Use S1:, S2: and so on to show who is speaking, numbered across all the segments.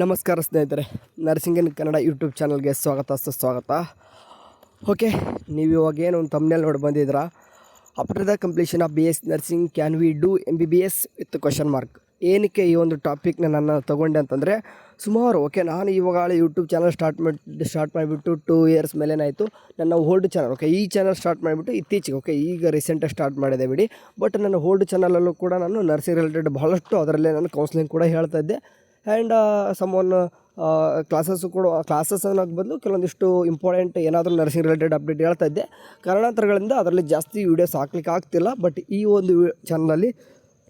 S1: ನಮಸ್ಕಾರ ಸ್ನೇಹಿತರೆ, ನರ್ಸಿಂಗ್ ಇನ್ ಕನ್ನಡ ಯೂಟ್ಯೂಬ್ ಚಾನಲ್ಗೆ ಸುಸ್ವಾಗತ. ಓಕೆ, ನೀವು ಇವಾಗ ಏನು ಒಂದು ತಮ್ನೇಲ್ ನೋಡಿ ಬಂದಿದ್ದೀರಾ. After the completion of BS nursing can we do MBBS with question mark. ಏನಕ್ಕೆ ಈ ಒಂದು ಟಾಪಿಕ್ನ ನಾನು ತೊಗೊಂಡೆ ಅಂತಂದರೆ, ಸುಮಾರು ನಾನು ಇವಾಗ ಯೂಟ್ಯೂಬ್ ಚಾನಲ್ ಸ್ಟಾರ್ಟ್ ಮಾಡಿಬಿಟ್ಟು 2 ಇಯರ್ಸ್ ಮೇಲೇನಾಯಿತು. ನನ್ನ ಓಲ್ಡ್ ಚಾನಲ್ ಈ ಚಾನಲ್ ಸ್ಟಾರ್ಟ್ ಮಾಡಿಬಿಟ್ಟು ಇತ್ತೀಚೆಗೆ ಈಗ ರೀಸೆಂಟಾಗಿ ಸ್ಟಾರ್ಟ್ ಮಾಡಿದೆ ಬಿಡಿ. ಬಟ್ ನನ್ನ ಓಲ್ಡ್ ಚಾನಲಲ್ಲೂ ಕೂಡ ನಾನು ನರ್ಸಿಂಗ್ ರಿಲೇಟೆಡ್ ಬಹಳಷ್ಟು ಅದರಲ್ಲೇ ನಾನು ಕೌನ್ಸ್ಲಿಂಗ್ ಕೂಡ ಹೇಳ್ತಾ ಇದ್ದೆ. ಆ್ಯಂಡ್ ಕ್ಲಾಸಸ್ ಅನ್ನೋಕ್ಕೆ ಬದಲು ಕೆಲವೊಂದಿಷ್ಟು ಇಂಪಾರ್ಟೆಂಟ್ ಏನಾದರೂ ನರ್ಸಿಂಗ್ ರಿಲೇಟೆಡ್ ಅಪ್ಡೇಟ್ ಹೇಳ್ತಾ ಇದ್ದೆ. ಕಾರಣಾಂತರಗಳಿಂದ ಅದರಲ್ಲಿ ಜಾಸ್ತಿ ವೀಡಿಯೋಸ್ ಹಾಕ್ಲಿಕ್ಕೆ ಆಗ್ತಿಲ್ಲ. ಬಟ್ ಈ ಒಂದು ಚಾನಲಲ್ಲಿ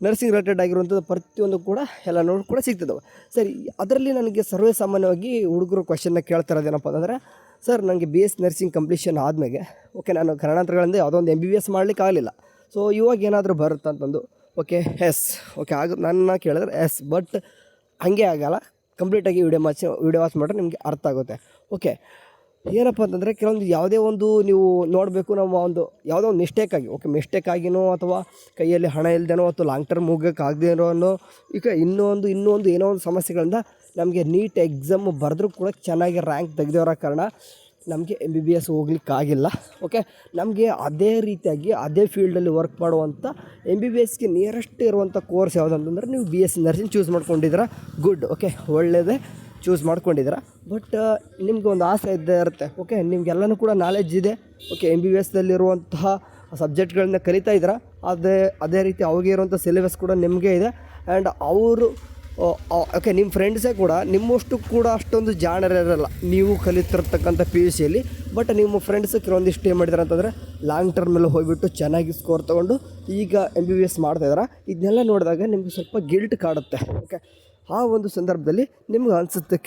S1: ನರ್ಸಿಂಗ್ ರಿಲೇಟೆಡ್ ಆಗಿರುವಂಥದ್ದು ಪ್ರತಿಯೊಂದು ಕೂಡ ಎಲ್ಲ ನೋಡಿ ಕೂಡ ಸಿಗ್ತಿದ್ದಾವೆ. ಸರಿ, ಅದರಲ್ಲಿ ನನಗೆ ಸರ್ವೇ ಸಾಮಾನ್ಯವಾಗಿ ಹುಡುಗರು ಕ್ವಶನ್ನ ಕೇಳ್ತಾ ಇರೋದೇನಪ್ಪ ಅಂತಂದರೆ, ಸರ್ ನನಗೆ BS ನರ್ಸಿಂಗ್ ಕಂಪ್ಲೀಷನ್ ಆದಮೇಲೆ ನಾನು ಕಾರಣಾಂತರಗಳಿಂದ ಯಾವುದೋ ಒಂದು MBBS ಮಾಡಲಿಕ್ಕೆ ಆಗಲಿಲ್ಲ. ಸೊ ಇವಾಗ ಏನಾದರೂ ಬರುತ್ತೆ ಅಂತಂದು ಎಸ್ ನನ್ನ ಕೇಳಿದ್ರೆ ಎಸ್, ಬಟ್ ಹಾಗೆ ಆಗಲ್ಲ. ಕಂಪ್ಲೀಟಾಗಿ ವಿಡಿಯೋ ವಾಚ್ ಮಾಡಿದ್ರೆ ನಿಮಗೆ ಅರ್ಥ ಆಗುತ್ತೆ. ಏನಪ್ಪ ಅಂತಂದರೆ, ಕೆಲವೊಂದು ಯಾವುದೇ ಒಂದು ನೀವು ನೋಡಬೇಕು, ನಮ್ಮ ಒಂದು ಯಾವುದೋ ಒಂದು ಮಿಸ್ಟೇಕ್ ಆಗಿನೋ ಅಥವಾ ಕೈಯಲ್ಲಿ ಹಣ ಇಲ್ಲದೇನೋ ಅಥವಾ ಲಾಂಗ್ ಟರ್ಮ್ ಹೋಗೋಕ್ಕಾಗದೇ ಇರೋನೋ, ಈಗ ಇನ್ನೊಂದು ಏನೋ ಒಂದು ಸಮಸ್ಯೆಗಳಿಂದ ನಮಗೆ ನೀಟ್ ಎಕ್ಸಾಮ್ ಬರೆದ್ರೂ ಕೂಡ ಚೆನ್ನಾಗಿ ರ್ಯಾಂಕ್ ತೆಗೆದಿರೋ ಕಾರಣ ನಮಗೆ MBBS ಹೋಗ್ಲಿಕ್ಕಾಗಿಲ್ಲ. ನಮಗೆ ಅದೇ ರೀತಿಯಾಗಿ ಅದೇ ಫೀಲ್ಡಲ್ಲಿ ವರ್ಕ್ ಮಾಡುವಂಥ MBBSಗೆ ನಿಯರೆಸ್ಟ್ ಇರುವಂಥ ಕೋರ್ಸ್ ಯಾವುದಂತಂದರೆ, ನೀವು BS ನರ್ಸಿಂಗ್ ಚೂಸ್ ಮಾಡ್ಕೊಂಡಿದ್ದೀರಾ, ಗುಡ್. ಒಳ್ಳೆಯದೇ ಚೂಸ್ ಮಾಡ್ಕೊಂಡಿದ್ದೀರಾ. ಬಟ್ ನಿಮ್ಗೆ ಒಂದು ಆಸೆ ಇದ್ದೇ ಇರುತ್ತೆ. ನಿಮಗೆಲ್ಲನೂ ಕೂಡ ನಾಲೆಡ್ಜ್ ಇದೆ. MBBSದಲ್ಲಿರುವಂತಹ ಸಬ್ಜೆಕ್ಟ್ಗಳನ್ನ ಕಲಿತಾ ಇದ್ದೀರಾ. ಅದೇ ರೀತಿ ಅವ್ರಿಗೆ ಇರುವಂಥ ಸಿಲೆಬಸ್ ಕೂಡ ನಿಮಗೆ ಇದೆ. ಆ್ಯಂಡ್ ಅವರು ನಿಮ್ಮ ಫ್ರೆಂಡ್ಸೇ ಕೂಡ ನಿಮ್ಮಷ್ಟು ಕೂಡ ಅಷ್ಟೊಂದು ಜಾಣರಿರಲ್ಲ ನೀವು ಕಲಿತಿರ್ತಕ್ಕಂಥ PUCಯಲ್ಲಿ. ಬಟ್ ನಿಮ್ಮ ಫ್ರೆಂಡ್ಸ್ ಕೆಲವೊಂದಿಷ್ಟು ಏನು ಮಾಡಿದ್ದಾರೆ ಅಂತಂದರೆ, ಲಾಂಗ್ ಟರ್ಮಲ್ಲಿ ಹೋಗಿಬಿಟ್ಟು ಚೆನ್ನಾಗಿ ಸ್ಕೋರ್ ತೊಗೊಂಡು ಈಗ MBBS ಮಾಡ್ತಾಯಿದ್ದಾರೆ. ಇದನ್ನೆಲ್ಲ ನೋಡಿದಾಗ ನಿಮಗೆ ಸ್ವಲ್ಪ ಗಿಲ್ಟ್ ಕಾಡುತ್ತೆ. ಆ ಒಂದು ಸಂದರ್ಭದಲ್ಲಿ ನಿಮ್ಗೆ ಅನಿಸುತ್ತೆ,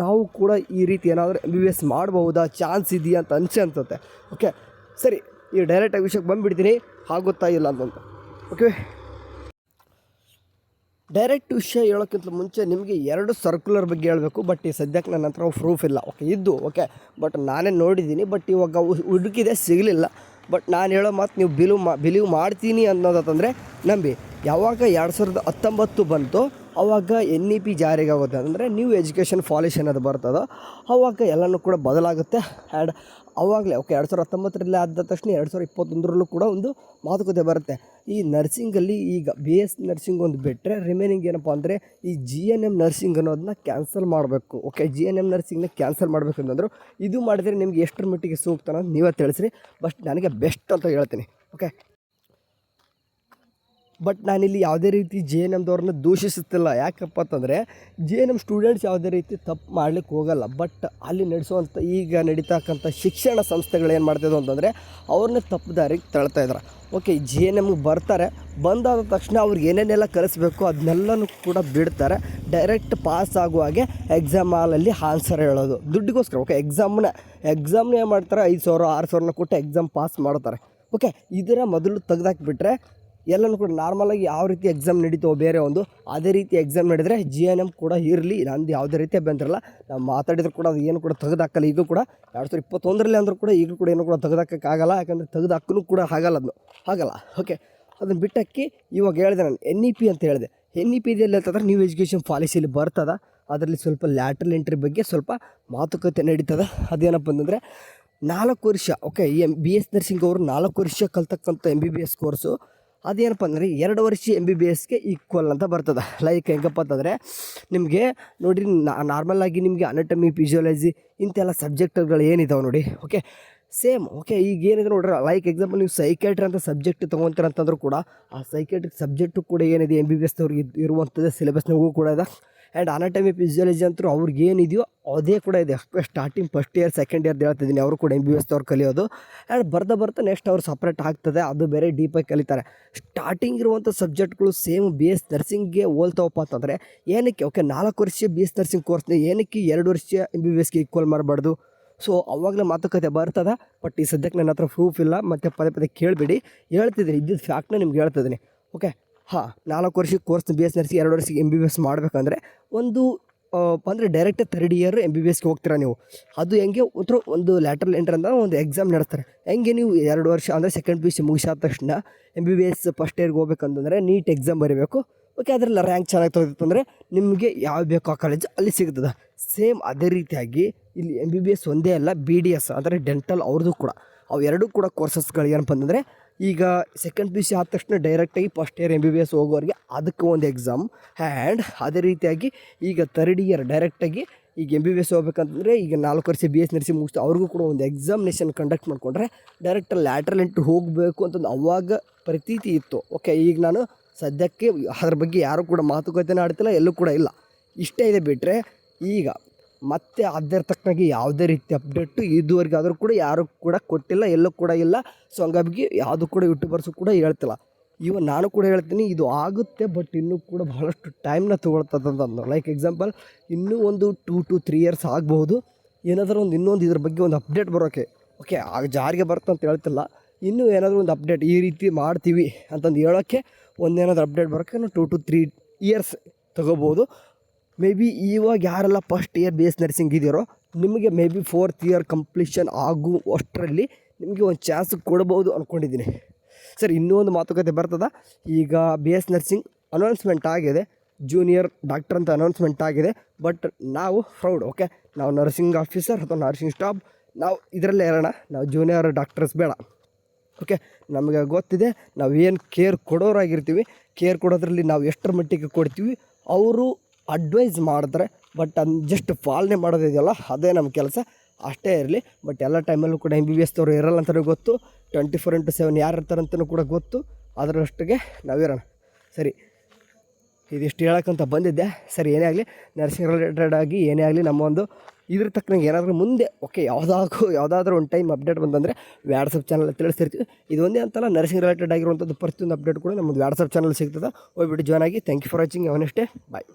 S1: ನಾವು ಕೂಡ ಈ ರೀತಿ ಏನಾದರೂ MBBS ಮಾಡ್ಬೋದಾ, ಚಾನ್ಸ್ ಇದೆಯಾ ಅಂತ ಅನ್ಸುತ್ತೆ. ಸರಿ, ಈ ಡೈರೆಕ್ಟಾಗಿ ವಿಷಯಕ್ಕೆ ಬಂದುಬಿಡ್ತೀನಿ, ಆಗುತ್ತಾ ಇಲ್ಲ ಅಂತಂತ. ಡೈರೆಕ್ಟ್ ವಿಷಯ ಹೇಳೋಕ್ಕಿಂತ ಮುಂಚೆ ನಿಮಗೆ 2 ಸರ್ಕ್ಯುಲರ್ ಬಗ್ಗೆ ಹೇಳಬೇಕು. ಬಟ್ ಈ ಸದ್ಯಕ್ಕೆ ನನ್ನ ಹತ್ರ ಪ್ರೂಫ್ ಇಲ್ಲ. ಬಟ್ ನಾನೇ ನೋಡಿದ್ದೀನಿ. ಬಟ್ ಇವಾಗ ಹುಡುಕಿದೆ, ಸಿಗಲಿಲ್ಲ. ಬಟ್ ನಾನು ಹೇಳೋ ಮಾತು ನೀವು ಬಿಲೀವ್ ಮಾಡ್ತೀನಿ ಅನ್ನೋದಂತಂದರೆ ನಂಬಿ. ಯಾವಾಗ 2019 ಬಂತು ಆವಾಗ NEP ಜಾರಿಗೆ ಆಗುತ್ತೆ. ಅಂದರೆ ನ್ಯೂ ಎಜುಕೇಷನ್ ಪಾಲಿಸಿ ಅನ್ನೋದು ಬರ್ತದೋ ಆವಾಗ ಎಲ್ಲನೂ ಕೂಡ ಬದಲಾಗುತ್ತೆ. ಆ್ಯಂಡ್ ಆವಾಗಲೇ 2019 ಆದ ತಕ್ಷಣ 2021 ಕೂಡ ಒಂದು ಮಾತುಕತೆ ಬರುತ್ತೆ. ಈ ನರ್ಸಿಂಗಲ್ಲಿ ಈಗ BS ನರ್ಸಿಂಗ್ ಒಂದು ಬಿಟ್ಟರೆ ರಿಮೈನಿಂಗ್ ಏನಪ್ಪ ಅಂದರೆ ಈ GNM ನರ್ಸಿಂಗ್ ಅನ್ನೋದನ್ನ ಕ್ಯಾನ್ಸಲ್ ಮಾಡಬೇಕು. GNM ನರ್ಸಿಂಗ್ನ ಕ್ಯಾನ್ಸಲ್ ಮಾಡಬೇಕು ಅಂತಂದರು. ಇದು ಮಾಡಿದರೆ ನಿಮ್ಗೆ ಎಷ್ಟರ ಮಟ್ಟಿಗೆ ಸೂಕ್ತ ಅನ್ನೋದು ನೀವೇ ತಿಳಿಸ್ರಿ. ಬಟ್ ನನಗೆ ಬೆಸ್ಟ್ ಅಂತ ಹೇಳ್ತೀನಿ. ಬಟ್ ನಾನಿಲ್ಲಿ ಯಾವುದೇ ರೀತಿ GNMದವ್ರನ್ನ ದೂಷಿಸುತ್ತಿಲ್ಲ. ಯಾಕಪ್ಪ ಅಂತಂದರೆ, GNM ಸ್ಟೂಡೆಂಟ್ಸ್ ಯಾವುದೇ ರೀತಿ ತಪ್ಪು ಮಾಡಲಿಕ್ಕೆ ಹೋಗಲ್ಲ. ಬಟ್ ಅಲ್ಲಿ ನಡೆಸುವಂಥ ಈಗ ನಡೀತಕ್ಕಂಥ ಶಿಕ್ಷಣ ಸಂಸ್ಥೆಗಳೇನು ಮಾಡ್ತಿದ್ವು ಅಂತಂದರೆ, ಅವ್ರನ್ನ ತಪ್ಪು ದಾರಿಗೆ ತಳ್ತಾಯಿದ್ರು. GNMಗೆ ಬರ್ತಾರೆ, ಬಂದಾದ ತಕ್ಷಣ ಅವ್ರಿಗೆ ಏನೇನೆಲ್ಲ ಕಲಿಸ್ಬೇಕು ಅದನ್ನೆಲ್ಲನೂ ಕೂಡ ಬಿಡ್ತಾರೆ. ಡೈರೆಕ್ಟ್ ಪಾಸ್ ಆಗುವಾಗೆ ಎಕ್ಸಾಮ್ ಹಾಲಲ್ಲಿ ಆನ್ಸರ್ ಹೇಳೋದು ದುಡ್ಡಿಗೋಸ್ಕರ. ಎಕ್ಸಾಮ್ನ ಏನು ಮಾಡ್ತಾರೆ, 5,000 6,000 ಕೊಟ್ಟು ಎಕ್ಸಾಮ್ ಪಾಸ್ ಮಾಡ್ತಾರೆ. ಇದರ ಮೊದಲು ತೆಗೆದಾಕಿಬಿಟ್ರೆ ಎಲ್ಲನೂ ಕೂಡ ನಾರ್ಮಲಾಗಿ ಯಾವ ರೀತಿ ಎಕ್ಸಾಮ್ ನಡೀತೋ ಬೇರೆ ಒಂದು ಅದೇ ರೀತಿ ಎಕ್ಸಾಮ್ ನಡೆದರೆ GNM ಕೂಡ ಇರಲಿ. ನಂದು ಯಾವುದೇ ರೀತಿ ಬಂದಿರಲ್ಲ. ನಾವು ಮಾತಾಡಿದ್ರು ಕೂಡ ಅದು ಏನು ಕೂಡ ತೆಗೆದಾಕಲ್ಲ. ಈಗ ಕೂಡ 2021 ಅಂದರೂ ಕೂಡ ಈಗ ಕೂಡ ಏನು ಕೂಡ ತೆಗೆದಾಕೋಕ್ಕಾಗಲ್ಲ. ಯಾಕಂದರೆ ತೆಗೆದಾಕೂ ಕೂಡ ಆಗಲ್ಲ. ಅದನ್ನು ಬಿಟ್ಟಕ್ಕೆ ಇವಾಗ ಹೇಳಿದೆ ನಾನು NEP ಅಂತ ಹೇಳಿದೆ. NEP ಇದೆಲ್ಲ ಅಂತಂದ್ರೆ ನ್ಯೂ ಎಜುಕೇಷನ್ ಪಾಲಿಸಿಯಲ್ಲಿ ಬರ್ತದೆ. ಅದರಲ್ಲಿ ಸ್ವಲ್ಪ ಲ್ಯಾಟ್ರಲ್ ಎಂಟ್ರಿ ಬಗ್ಗೆ ಸ್ವಲ್ಪ ಮಾತುಕತೆ ನಡೀತದೆ. ಅದೇನಪ್ಪ ಅಂತಂದರೆ 4 ವರ್ಷ BS ನರ್ಸಿಂಗ್ ಅವರು 4 ವರ್ಷ ಕಲ್ತಕ್ಕಂಥ MBBS ಕೋರ್ಸು ಅದೇನಪ್ಪ ಅಂದರೆ 2 ವರ್ಷ MBBSಗೆ ಈಕ್ವಲ್ ಅಂತ ಬರ್ತದೆ. ಲೈಕ್ ಹೆಂಗಪ್ಪ ಅಂತಂದರೆ, ನಿಮಗೆ ನೋಡಿರಿ, ನಾರ್ಮಲಾಗಿ ನಿಮಗೆ ಅನಾಟಮಿ, ಫಿಸಿಯಾಲಜಿ ಇಂಥೆಲ್ಲ ಸಬ್ಜೆಕ್ಟ್ಗಳು ಏನಿದಾವೆ ನೋಡಿ. ಸೇಮ್ ಈಗ ಏನಿದೆ ನೋಡ್ರಿ, ಲೈಕ್ ಎಕ್ಸಾಂಪಲ್ ನೀವು ಸೈಕ್ಯಾಟ್ರಿ ಅಂತ ಸಬ್ಜೆಕ್ಟ್ ತೊಗೊತೀರ ಅಂತಂದ್ರೂ ಕೂಡ ಆ ಸೈಕ್ಯಾಟ್ರಿಕ್ ಸಬ್ಜೆಕ್ಟು ಕೂಡ ಏನಿದೆ MBBSದವ್ರಿಗೆ ಇರುವಂಥದ್ದು ಸಿಲೆಬಸ್ನಾಗೂ ಕೂಡ ಇದೆ. ಆ್ಯಂಡ್ ಅನಾಟಮಿ, ಫಿಸಿಯಾಲಜಿ ಅಂತೂ ಅವ್ರಿಗೆ ಏನಿದೆಯೋ ಅದೇ ಕೂಡ ಇದೆ. Starting first year second year ಹೇಳ್ತಿದ್ದೀನಿ, ಅವರು ಕೂಡ MBBSದವ್ರು ಕಲಿಯೋದು. ಆ್ಯಂಡ್ ಬರ್ತಾ ನೆಕ್ಸ್ಟ್ ಅವ್ರು ಸಪ್ರೇಟ್ ಆಗ್ತದೆ, ಅದು ಬೇರೆ ಡೀಪಾಗಿ ಕಲಿತಾರೆ. ಸ್ಟಾರ್ಟಿಂಗ್ ಇರುವಂಥ ಸಬ್ಜೆಕ್ಟ್ಗಳು ಸೇಮ್ BS ನರ್ಸಿಂಗ್ಗೆ ಹೋಲ್ತಾವಪ್ಪ ಅಂತಂದರೆ ಏನಕ್ಕೆ 4 ವರ್ಷ BS ನರ್ಸಿಂಗ್ ಕೋರ್ಸ್ನ ಏನಕ್ಕೆ 2 ವರ್ಷ MBBSಗೆ ಈಕ್ವಲ್ ಮಾಡಬಾರ್ದು? ಸೊ ಅವಾಗಲೇ ಮಾತುಕತೆ ಬರ್ತದೆ. ಬಟ್ ಈ ಸದ್ಯಕ್ಕೆ ನನ್ನ ಹತ್ರ ಪ್ರೂಫ್ ಇಲ್ಲ. ಮತ್ತು ಪದೇ ಕೇಳಿಬಿಡಿ, ಹೇಳ್ತಿದ್ದೀನಿ, ಇದ್ದಿದ್ದು ಫ್ಯಾಕ್ಟ್ನ ನಿಮ್ಗೆ ಹೇಳ್ತಿದ್ದೀನಿ. 4 ವರ್ಷಕ್ಕೆ ಕೋರ್ಸ್ BS ನರ್ಸಿಂಗ್ 2 ವರ್ಷಕ್ಕೆ MBBS ಮಾಡಬೇಕಂದ್ರೆ ಅಂದರೆ ಡೈರೆಕ್ಟ್ 3rd ಇಯರ್ MBBSಗೆ ಹೋಗ್ತೀರಾ ನೀವು. ಅದು ಹೆಂಗೆ ಒಂದು ಲ್ಯಾಟ್ರಲ್ ಎಂಟ್ರಿ ಅಂತ ಒಂದು ಎಕ್ಸಾಮ್ ನಡೆಸ್ತಾರೆ. ಹೆಂಗೆ ನೀವು 2 ವರ್ಷ ಅಂದರೆ ಸೆಕೆಂಡ್ PUC ಮುಗಿಸಾದ ತಕ್ಷಣ MBBS ಫಸ್ಟ್ ಇಯರ್ಗೆ ಹೋಗ್ಬೇಕಂತಂದರೆ ನೀಟ್ ಎಕ್ಸಾಮ್ ಬರೀಬೇಕು. ಓಕೆ ಅದರಲ್ಲಿ ರ್ಯಾಂಕ್ ಚೆನ್ನಾಗಿ ತೆಗೆದಿತ್ತು ಅಂದರೆ ನಿಮಗೆ ಯಾವ ಬೇಕೋ ಆ ಕಾಲೇಜ್ ಅಲ್ಲಿ ಸಿಗ್ತದೆ. ಸೇಮ್ ಅದೇ ರೀತಿಯಾಗಿ ಇಲ್ಲಿ MBBS ಒಂದೇ ಅಲ್ಲ, BDS ಅಂದರೆ ಡೆಂಟಲ್ ಅವ್ರದ್ದು ಕೂಡ ಅವು ಎರಡೂ ಕೂಡ ಕೋರ್ಸಸ್ಗಳು ಏನಪ್ಪ ಅಂತಂದರೆ ಈಗ ಸೆಕೆಂಡ್ PUC ಆದ ತಕ್ಷಣ ಡೈರೆಕ್ಟಾಗಿ ಫಸ್ಟ್ ಇಯರ್ MBBS ಹೋಗೋರಿಗೆ ಅದಕ್ಕೆ ಒಂದು ಎಕ್ಸಾಮ್. ಆ್ಯಂಡ್ ಅದೇ ರೀತಿಯಾಗಿ ಈಗ ಥರ್ಡ್ ಇಯರ್ ಡೈರೆಕ್ಟಾಗಿ ಈಗ MBBS ಹೋಗ್ಬೇಕಂತಂದರೆ ಈಗ 4 ವರ್ಷ BS ನರ್ಸಿಂಗ್ ಮುಗಿಸ್ತು ಅವ್ರಿಗೂ ಕೂಡ ಒಂದು ಎಕ್ಸಾಮಿನೇಷನ್ ಕಂಡಕ್ಟ್ ಮಾಡಿಕೊಂಡ್ರೆ ಡೈರೆಕ್ಟ್ ಲ್ಯಾಟ್ರಲ್ ಎಂಟ್ರಿ ಹೋಗಬೇಕು ಅಂತಂದು ಅವಾಗ ಪ್ರತೀತಿ ಇತ್ತು. ಓಕೆ ಈಗ ನಾನು ಸದ್ಯಕ್ಕೆ ಅದ್ರ ಬಗ್ಗೆ ಯಾರೂ ಕೂಡ ಮಾತುಕತೆನೇ ಆಡ್ತಿಲ್ಲ, ಎಲ್ಲೂ ಕೂಡ ಇಲ್ಲ. ಇಷ್ಟೇ ಇದೆ ಬಿಟ್ಟರೆ ಈಗ ಮತ್ತೆ ಅದರ ತಕ್ಕನಾಗಿ ಯಾವುದೇ ರೀತಿ ಅಪ್ಡೇಟು ಇದುವರೆಗೆ ಆದರೂ ಕೂಡ ಯಾರೂ ಕೂಡ ಕೊಟ್ಟಿಲ್ಲ, ಎಲ್ಲೂ ಕೂಡ ಇಲ್ಲ. ಸೊ ಹಂಗಾಗಿ ಯಾವುದು ಕೂಡ ಯೂಟ್ಯೂಬರ್ಸು ಕೂಡ ಹೇಳ್ತಿಲ್ಲ. ಇವನ್ ನಾನು ಕೂಡ ಹೇಳ್ತೀನಿ ಇದು ಆಗುತ್ತೆ, ಬಟ್ ಇನ್ನೂ ಕೂಡ ಬಹಳಷ್ಟು ಟೈಮ್ನ ತೊಗೊಳ್ತದಂತಂದು. ಲೈಕ್ ಎಕ್ಸಾಂಪಲ್ ಇನ್ನೂ ಒಂದು 2 to 3 ಇಯರ್ಸ್ ಆಗ್ಬೋದು ಏನಾದರೂ ಇನ್ನೊಂದು ಇದ್ರ ಬಗ್ಗೆ ಒಂದು ಅಪ್ಡೇಟ್ ಬರೋಕ್ಕೆ. ಓಕೆ ಆಗ ಜಾರಿಗೆ ಬರ್ತಂತ ಹೇಳ್ತಿಲ್ಲ, ಇನ್ನೂ ಏನಾದರೂ ಒಂದು ಅಪ್ಡೇಟ್ ಈ ರೀತಿ ಮಾಡ್ತೀವಿ ಅಂತಂದು ಹೇಳೋಕ್ಕೆ ಒಂದೇನಾದರೂ ಅಪ್ಡೇಟ್ ಬರೋಕ್ಕೆ 2 to 3 ಇಯರ್ಸ್ ತೊಗೋಬೋದು. ಮೇ ಬಿ ಇವಾಗ ಯಾರೆಲ್ಲ ಫಸ್ಟ್ ಇಯರ್ BS ನರ್ಸಿಂಗ್ ಇದೆಯೋ ನಿಮಗೆ maybe 4th year completion ಆಗುವಷ್ಟರಲ್ಲಿ ನಿಮಗೆ ಒಂದು ಚಾನ್ಸ್ ಕೊಡ್ಬೋದು ಅಂದ್ಕೊಂಡಿದ್ದೀನಿ. ಸರ್ ಇನ್ನೂ ಒಂದು ಮಾತುಕತೆ ಬರ್ತದೆ. ಈಗ BS ನರ್ಸಿಂಗ್ ಅನೌನ್ಸ್ಮೆಂಟ್ ಆಗಿದೆ, ಜೂನಿಯರ್ ಡಾಕ್ಟರ್ ಅಂತ ಅನೌನ್ಸ್ಮೆಂಟ್ ಆಗಿದೆ. ಬಟ್ ನಾವು ಪ್ರೌಡ್, ಓಕೆ ನಾವು ನರ್ಸಿಂಗ್ ಆಫೀಸರ್ ಅಥವಾ ನರ್ಸಿಂಗ್ ಸ್ಟಾಫ್ ನಾವು ಇದರಲ್ಲೇ ಇರೋಣ, ನಾವು ಜೂನಿಯರ್ ಡಾಕ್ಟರ್ಸ್ ಬೇಡ. ಓಕೆ ನಮಗೆ ಗೊತ್ತಿದೆ ನಾವು ಏನು ಕೇರ್ ಕೊಡೋರಾಗಿರ್ತೀವಿ, ಕೇರ್ ಕೊಡೋದ್ರಲ್ಲಿ ನಾವು ಎಷ್ಟರ ಮಟ್ಟಿಗೆ ಕೊಡ್ತೀವಿ ಅವರು ಅಡ್ವೈಸ್ ಮಾಡಿದ್ರೆ, ಬಟ್ ಜಸ್ಟ್ ಪಾಲನೆ ಮಾಡೋದಿದೆಯಲ್ಲ ಅದೇ ನಮ್ಮ ಕೆಲಸ, ಅಷ್ಟೇ ಇರಲಿ. ಬಟ್ ಎಲ್ಲ ಟೈಮಲ್ಲೂ ಕೂಡ MBBS ಅವ್ರು ಇರಲ್ಲ ಅಂತಲೂ ಗೊತ್ತು, 24/7 ಯಾರು ಇರ್ತಾರಂತಲೂ ಕೂಡ ಗೊತ್ತು. ಅದರಷ್ಟಿಗೆ ನಾವಿರೋಣ. ಸರಿ ಇದಿಷ್ಟು ಹೇಳೋಕ್ಕಂತ ಬಂದಿದ್ದೆ. ಸರಿ ಏನೇ ಆಗಲಿ ನರ್ಸಿಂಗ್ ರಿಲೇಟೆಡ್ ಆಗಿ ಏನೇ ಆಗಲಿ ನಮ್ಮ ಒಂದು ಇದ್ರ ತಕ್ಕನಾಗಿ ಏನಾದರೂ ಮುಂದೆ ಓಕೆ ಯಾವುದಾದ್ರೂ ಒಂದು ಟೈಮ್ ಅಪ್ಡೇಟ್ ಬಂತಂದರೆ ವಾಟ್ಸಪ್ ಚಾನಲ್ ತಿಳಿಸ್ತಿರ್ತೀವಿ. ಇದು ಒಂದೇ ಅಂತಲ್ಲ, ನರ್ಸಿಂಗ್ ರಿಲೇಟೆಡ್ ಆಗಿರುವಂಥದ್ದು ಪ್ರತಿಯೊಂದು ಅಪ್ಡೇಟ್ ಕೂಡ ನಮ್ಮದು ವಾಟ್ಸಪ್ ಚಾನಲ್ ಸಿಗ್ತದೆ. ಹೋಗ್ಬಿಟ್ಟು ಜಾಯ್ನ್ ಆಗಿ. Thank you for watching. ಅವನಷ್ಟೇ ಬಾಯ್.